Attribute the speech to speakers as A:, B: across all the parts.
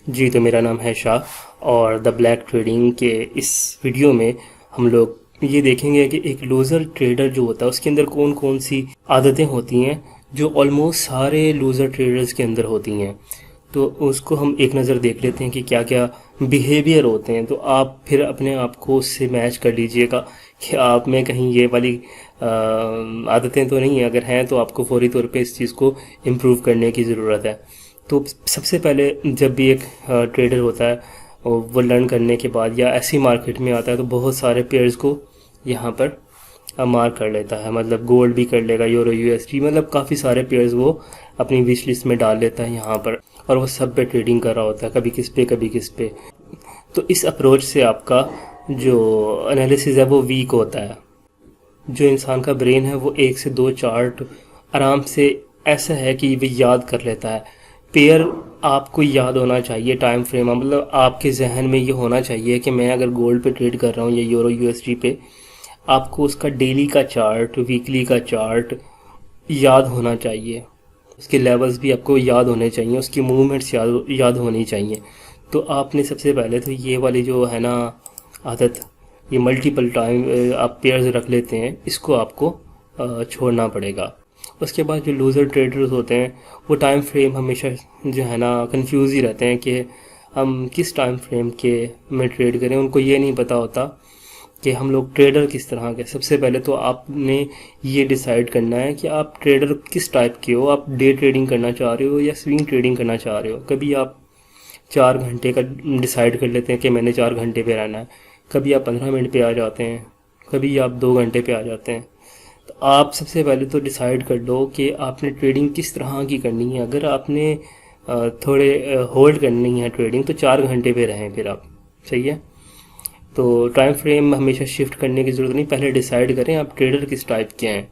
A: जी, तो मेरा नाम है शाह और द ब्लैक ट्रेडिंग के इस वीडियो में हम लोग ये देखेंगे कि एक लूज़र ट्रेडर जो होता है उसके अंदर कौन कौन सी आदतें होती हैं जो ऑलमोस्ट सारे लूज़र ट्रेडर्स के अंदर होती हैं। तो उसको हम एक नज़र देख लेते हैं कि क्या क्या बिहेवियर होते हैं, तो आप फिर अपने आप को उससे मैच कर लीजिएगा कि आप में कहीं ये वाली आदतें तो नहीं है। अगर हैं तो आपको फौरी तौर पे इस चीज़ को इम्प्रूव करने की ज़रूरत है। तो सबसे पहले जब भी एक ट्रेडर होता है वो लर्न करने के बाद या ऐसी मार्केट में आता है तो बहुत सारे पेयर्स को यहाँ पर मार्क कर लेता है। मतलब गोल्ड भी कर लेगा, यूरो, यूएसडी, मतलब काफ़ी सारे पेयर्स वो अपनी विश लिस्ट में डाल लेता है यहाँ पर, और वो सब पे ट्रेडिंग कर रहा होता है, कभी किस पे कभी किस पे। तो इस अप्रोच से आपका जो एनालिसिस है वो वीक होता है। जो इंसान का ब्रेन है वो एक से दो चार्ट आराम से ऐसा है कि वो याद कर लेता है। पेयर आपको याद होना चाहिए, टाइम फ्रेम, मतलब आपके जहन में ये होना चाहिए कि मैं अगर गोल्ड पे ट्रेड कर रहा हूँ या यूरो यूएसडी पे, आपको उसका डेली का चार्ट, वीकली का चार्ट याद होना चाहिए। उसके लेवल्स भी आपको याद होने चाहिए, उसकी मूवमेंट्स याद होनी चाहिए। तो आपने सबसे पहले तो ये वाली जो है ना आदत, ये मल्टीपल टाइम आप पेयर्स रख लेते हैं, इसको आपको छोड़ना पड़ेगा। उसके बाद जो लूज़र ट्रेडर्स होते हैं वो टाइम फ्रेम हमेशा जो है ना कंफ्यूज ही रहते हैं कि हम किस टाइम फ्रेम के में ट्रेड करें। उनको ये नहीं पता होता कि हम लोग ट्रेडर किस तरह के। सबसे पहले तो आपने ये डिसाइड करना है कि आप ट्रेडर किस टाइप के हो। आप डे ट्रेडिंग करना चाह रहे हो या स्विंग ट्रेडिंग करना चाह रहे हो। कभी आप 4 घंटे का डिसाइड कर लेते हैं कि मैंने 4 घंटे पे रहना है, कभी आप 15 मिनट पे आ जाते हैं, कभी आप 2 घंटे पे आ जाते हैं। तो आप सबसे पहले तो डिसाइड कर लो कि आपने ट्रेडिंग किस तरह की करनी है। अगर आपने थोड़े होल्ड करनी है ट्रेडिंग तो 4 घंटे पे रहें फिर आप, सही है। तो टाइम फ्रेम हमेशा शिफ्ट करने की ज़रूरत नहीं, पहले डिसाइड करें आप ट्रेडर किस टाइप के हैं।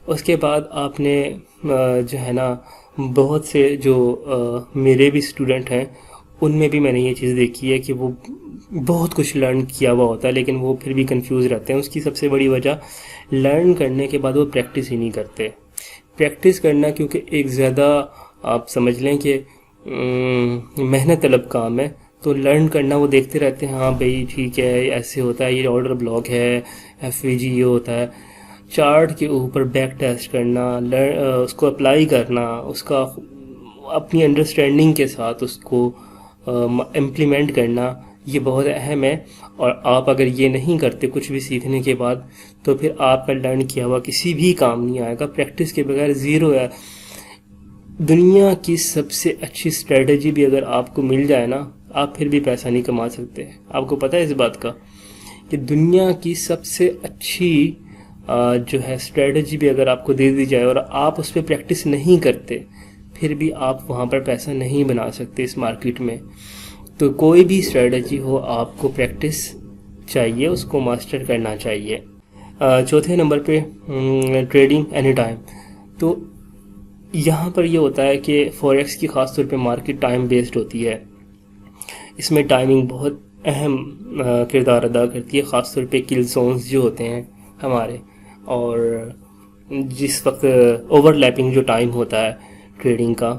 A: उसके बाद आपने जो है ना बहुत से जो मेरे भी स्टूडेंट हैं उनमें भी मैंने ये चीज़ देखी है कि वो बहुत कुछ लर्न किया हुआ होता है लेकिन वो फिर भी कंफ्यूज रहते हैं। उसकी सबसे बड़ी वजह लर्न करने के बाद वो प्रैक्टिस ही नहीं करते। प्रैक्टिस करना क्योंकि एक ज़्यादा आप समझ लें कि मेहनत तलब काम है, तो लर्न करना वो देखते रहते हैं, हाँ भाई ठीक है ऐसे होता है, ये ऑर्डर ब्लॉक है, एफवीजी ये होता है। चार्ट के ऊपर बैक टेस्ट करना, उसको अप्लाई करना, उसका अपनी अंडरस्टैंडिंग के साथ उसको इम्प्लीमेंट करना, ये बहुत अहम है। और आप अगर ये नहीं करते कुछ भी सीखने के बाद तो फिर आपका लर्न किया हुआ किसी भी काम नहीं आएगा। प्रैक्टिस के बगैर ज़ीरो है। दुनिया की सबसे अच्छी स्ट्रेटजी भी अगर आपको मिल जाए ना, आप फिर भी पैसा नहीं कमा सकते। आपको पता है इस बात का कि दुनिया की सबसे अच्छी जो है स्ट्रेटजी भी अगर आपको दे दी जाए और आप उस पर प्रैक्टिस नहीं करते फिर भी आप वहाँ पर पैसा नहीं बना सकते इस मार्केट में। तो कोई भी स्ट्रेटजी हो आपको प्रैक्टिस चाहिए, उसको मास्टर करना चाहिए। चौथे नंबर पे ट्रेडिंग एनी टाइम। तो यहाँ पर ये होता है कि फॉरेक्स की ख़ास तौर पे मार्केट टाइम बेस्ड होती है। इसमें टाइमिंग बहुत अहम किरदार अदा करती है, ख़ास तौर पे किल जोन्स जो होते हैं हमारे, और जिस वक्त ओवरलैपिंग जो टाइम होता है ट्रेडिंग का,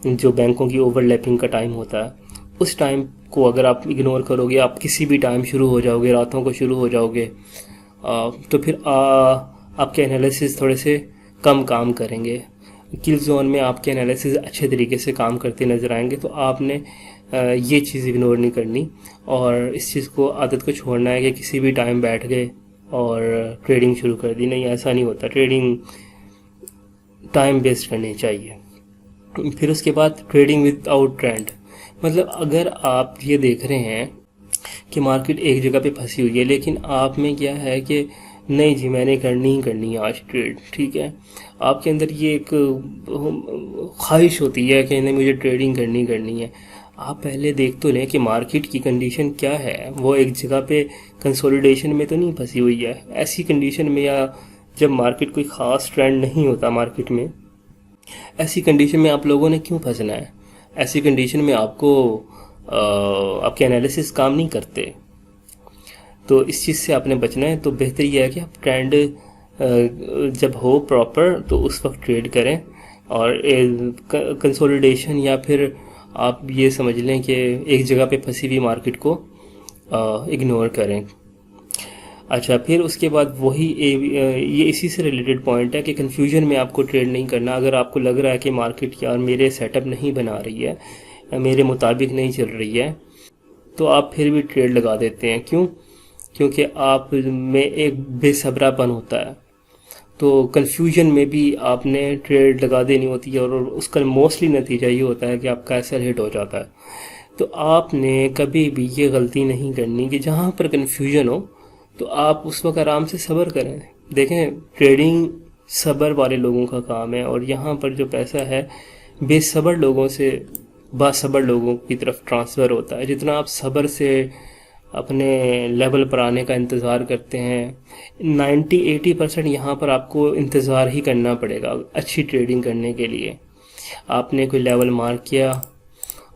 A: जो बैंकों की ओवरलैपिंग का टाइम होता है, उस टाइम को अगर आप इग्नोर करोगे, आप किसी भी टाइम शुरू हो जाओगे, रातों को शुरू हो जाओगे, तो फिर आपके एनालिसिस थोड़े से कम काम करेंगे। किल जोन में आपके एनालिसिस अच्छे तरीके से काम करते नज़र आएंगे। तो आपने ये चीज़ इग्नोर नहीं करनी और इस चीज़ को, आदत को छोड़ना है कि किसी भी टाइम बैठ गए और ट्रेडिंग शुरू कर दी। नहीं, ऐसा नहीं होता। ट्रेडिंग टाइम बेस्ड करनी चाहिए। फिर उसके बाद ट्रेडिंग विदाउट ट्रेंड। मतलब अगर आप ये देख रहे हैं कि मार्केट एक जगह पे फंसी हुई है लेकिन आप में क्या है कि नहीं जी मैंने करनी ही करनी है आज ट्रेड, ठीक है, आपके अंदर ये एक ख्वाहिश होती है कि नहीं मुझे ट्रेडिंग करनी है। आप पहले देख तो लें कि मार्केट की कंडीशन क्या है। वो एक जगह पे कंसोलिडेशन में तो नहीं फंसी हुई है। ऐसी कंडीशन में, या जब मार्केट कोई ख़ास ट्रेंड नहीं होता मार्केट में, ऐसी कंडीशन में आप लोगों ने क्यों फंसना है। ऐसी कंडीशन में आपको आपके एनालिसिस काम नहीं करते। तो इस चीज़ से आपने बचना है। तो बेहतर यह है कि आप ट्रेंड जब हो प्रॉपर तो उस वक्त ट्रेड करें, और कंसोलिडेशन या फिर आप ये समझ लें कि एक जगह पे फंसी हुई मार्केट को इग्नोर करें। अच्छा, फिर उसके बाद वही ये इसी से रिलेटेड पॉइंट है कि कन्फ्यूजन में आपको ट्रेड नहीं करना। अगर आपको लग रहा है कि मार्केट यार मेरे सेटअप नहीं बना रही है, मेरे मुताबिक नहीं चल रही है, तो आप फिर भी ट्रेड लगा देते हैं। क्यों? क्योंकि आप में एक बेसब्रापन होता है। तो कन्फ्यूजन में भी आपने ट्रेड लगा देनी होती है, और उसका मोस्टली नतीजा ये होता है कि आपका एसएल हिट हो जाता है। तो आपने कभी भी ये गलती नहीं करनी कि जहाँ पर कन्फ्यूजन हो तो आप उस वक्त आराम से सब्र करें। देखें, ट्रेडिंग सब्र वाले लोगों का काम है, और यहाँ पर जो पैसा है बेसब्र लोगों से बासब्र लोगों की तरफ ट्रांसफ़र होता है। जितना आप सब्र से अपने लेवल पर आने का इंतज़ार करते हैं, 90-80% यहाँ पर आपको इंतज़ार ही करना पड़ेगा अच्छी ट्रेडिंग करने के लिए। आपने कोई लेवल मार्क किया,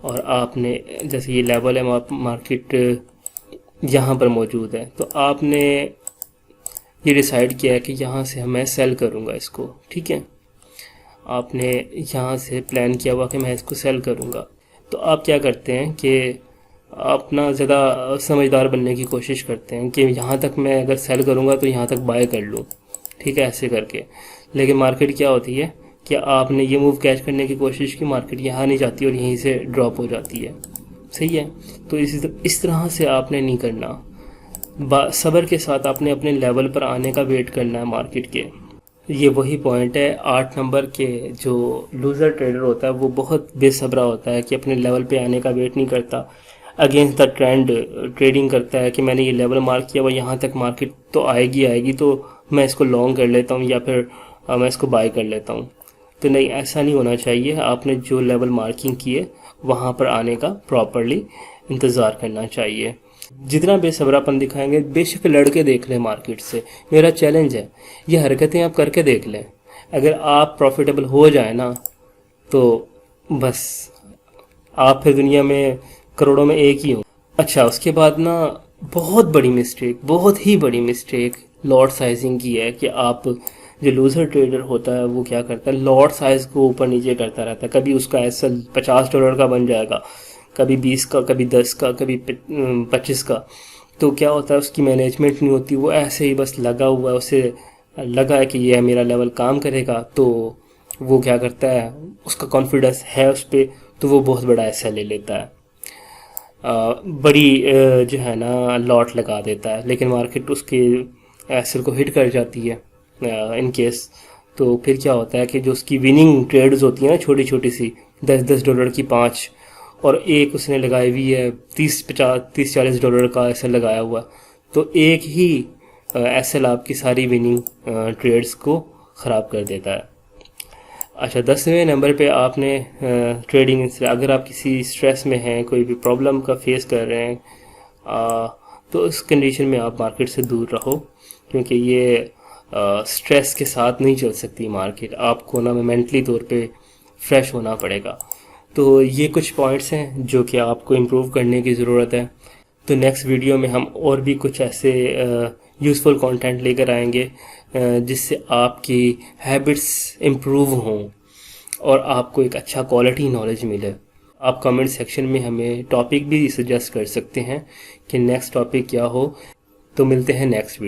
A: और आपने, जैसे ये लेवल है, मार्केट यहाँ पर मौजूद है, तो आपने ये डिसाइड किया है कि यहाँ से मैं सेल करूँगा इसको। ठीक है, आपने यहाँ से प्लान किया हुआ कि मैं इसको सेल करूँगा। तो आप क्या करते हैं कि अपना ज़्यादा समझदार बनने की कोशिश करते हैं कि यहाँ तक मैं अगर सेल करूँगा तो यहाँ तक बाय कर लूँ। ठीक है, ऐसे करके। लेकिन मार्केट क्या होती है कि आपने ये मूव कैच करने की कोशिश की, मार्केट यहाँ नहीं जाती और यहीं से ड्रॉप हो जाती है। सही है, तो इस तरह से आपने नहीं करना। सब्र के साथ आपने अपने लेवल पर आने का वेट करना है मार्केट के। ये वही पॉइंट है 8 नंबर के। जो लूज़र ट्रेडर होता है वो बहुत बेसब्रा होता है कि अपने लेवल पे आने का वेट नहीं करता, अगेंस्ट द ट्रेंड ट्रेडिंग करता है कि मैंने ये लेवल मार्क किया हुआ, यहाँ तक मार्केट तो आएगी तो मैं इसको लॉन्ग कर लेता हूँ, या फिर मैं इसको बाय कर लेता हूँ। तो नहीं, ऐसा नहीं होना चाहिए। आपने जो लेवल मार्किंग की है वहाँ पर आने का प्रॉपरली इंतज़ार करना चाहिए। जितना बेसब्रापन दिखाएंगे, बेशक लड़के देख लें मार्केट से। मेरा चैलेंज है, ये हरकतें आप करके देख लें। अगर आप प्रॉफिटेबल हो जाए ना, तो बस आप फिर दुनिया में करोड़ों में एक ही हो। अच्छा, उसके बाद ना बहुत बड़ी मिस्टेक, बहुत ही बड़ी मिस्टेक लॉट साइजिंग की है कि आप, जो लूज़र ट्रेडर होता है वो क्या करता है, लॉट साइज़ को ऊपर नीचे करता रहता है। कभी उसका एसएल $50 का बन जाएगा, कभी 20 का, कभी 10 का, कभी 25 का। तो क्या होता है, उसकी मैनेजमेंट नहीं होती, वो ऐसे ही बस लगा हुआ है, उसे लगा है कि ये मेरा लेवल काम करेगा, तो वो क्या करता है, उसका कॉन्फिडेंस है उस पर, तो वो बहुत बड़ा एसएल ले लेता है, बड़ी जो है ना लॉट लगा देता है। लेकिन मार्केट उसके एसएल को हिट कर जाती है इन केस। तो फिर क्या होता है कि जो उसकी विनिंग ट्रेड्स होती हैं ना, छोटी छोटी सी, $10 की 5, और एक उसने लगाई हुई है $30-40 का एसएल लगाया हुआ, तो एक ही एसएल आपकी सारी विनिंग ट्रेड्स को ख़राब कर देता है। अच्छा, 10वें नंबर पे आपने ट्रेडिंग से, अगर आप किसी स्ट्रेस में हैं, कोई भी प्रॉब्लम का फेस कर रहे हैं, तो इस कंडीशन में आप मार्केट से दूर रहो, क्योंकि ये स्ट्रेस के साथ नहीं चल सकती मार्केट। आपको ना मेंटली तौर पे फ्रेश होना पड़ेगा। तो ये कुछ पॉइंट्स हैं जो कि आपको इम्प्रूव करने की ज़रूरत है। तो नेक्स्ट वीडियो में हम और भी कुछ ऐसे यूज़फुल कंटेंट लेकर आएंगे जिससे आपकी हैबिट्स इम्प्रूव हों और आपको एक अच्छा क्वालिटी नॉलेज मिले। आप कमेंट सेक्शन में हमें टॉपिक भी सजेस्ट कर सकते हैं कि नेक्स्ट टॉपिक क्या हो। तो मिलते हैं नेक्स्ट वीडियो।